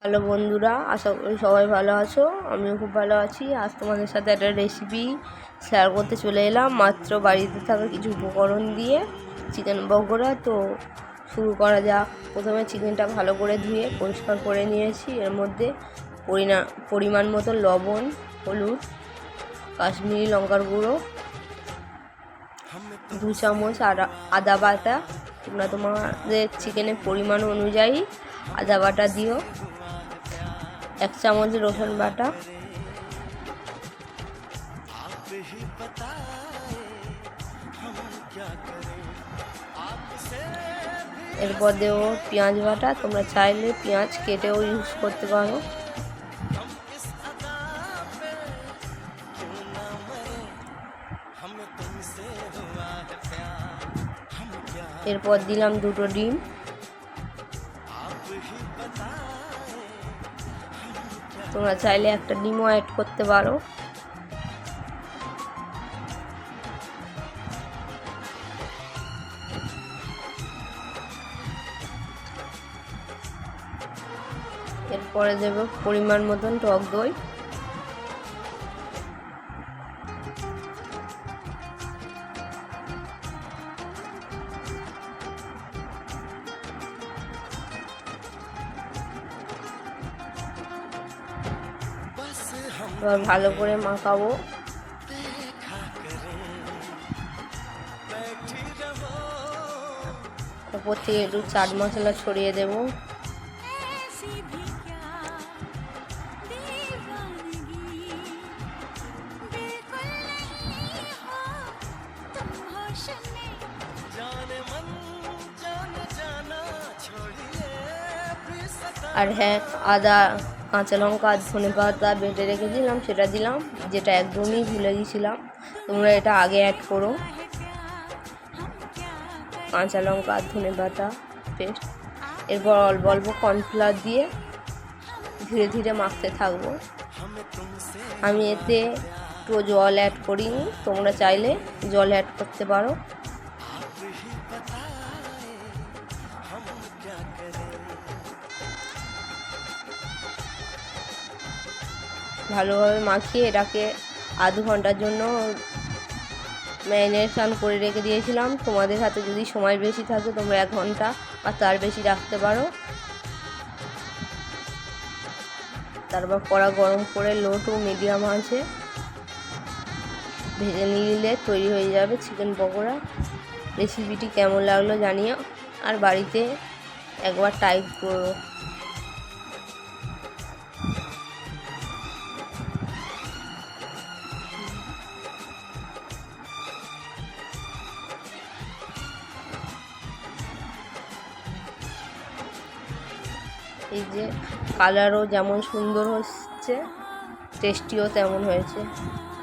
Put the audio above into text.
Hello বন্ধুরা, আশা করি সবাই ভালো আছো। আমিও খুব ভালো আছি। আজ তোমাদের সাথে একটা রেসিপি শেয়ার করতে চলে এলাম মাত্র বাড়িতে থাকা কিছু উপকরণ দিয়ে চিকেন পকোড়া। তো শুরু করা যাক। প্রথমে চিকেনটা ভালো করে ধুয়ে পরিষ্কার করে নিয়েছি। এর মধ্যে পরিমাণ মতো লবণ, হলুদ, কাশ্মীরি লঙ্কার গুঁড়ো, 2 চামচ আদা বাটা। তোমরা তোমাদের চিকেনের পরিমাণ অনুযায়ী আদা বাটা দিও। 1 চামচ রসুন বাটা, এরপর দেবো পেঁয়াজ বাটা। তোমরা চাইলে পেঁয়াজ কেটেও ইউজ করতে পারো। এরপর দিলাম 2টো ডিম। তোমরা চাইলে একটা ডিমও অ্যাড করতে পারো। এরপরে দেব পরিমাণ মতন টক দই। এবার ভালো করে মাখাবো। তারপর থেকে একটু চাট মশলা ছড়িয়ে দেব। আর হ্যাঁ, আদা, কাঁচা লঙ্কা আর ধনেপাতা বেটে রেখেছিলাম, সেটা দিলাম, যেটা একদমই ভুলে গেছিলাম। তোমরা এটা আগে অ্যাড করো। কাঁচা লঙ্কা আর ধনেপাতা পেস্ট। এরপর অল্প অল্প কর্নফ্লাওয়ার দিয়ে ধীরে ধীরে মাখতে থাকবো। আমি এতে একটু জল অ্যাড করিনি, তোমরা চাইলে জল অ্যাড করতে পারো। ভালোভাবে মাখিয়ে এটাকে আধ ঘন্টার জন্য ম্যারিনেশন করে রেখে দিয়েছিলাম। তোমাদের হাতে যদি সময় বেশি থাকে তোমরা 1 ঘন্টা বা তার বেশি রাখতে পারো। তারপর কড়া গরম করে লো টু মিডিয়াম আঁচে ভেজে নিলে তৈরি হয়ে যাবে চিকেন পকোড়া। রেসিপিটি কেমন লাগলো জানিও, আর বাড়িতে একবার ট্রাই করো। এই যে কালারও যেমন সুন্দর হচ্ছে, টেস্টিও তেমন হয়েছে।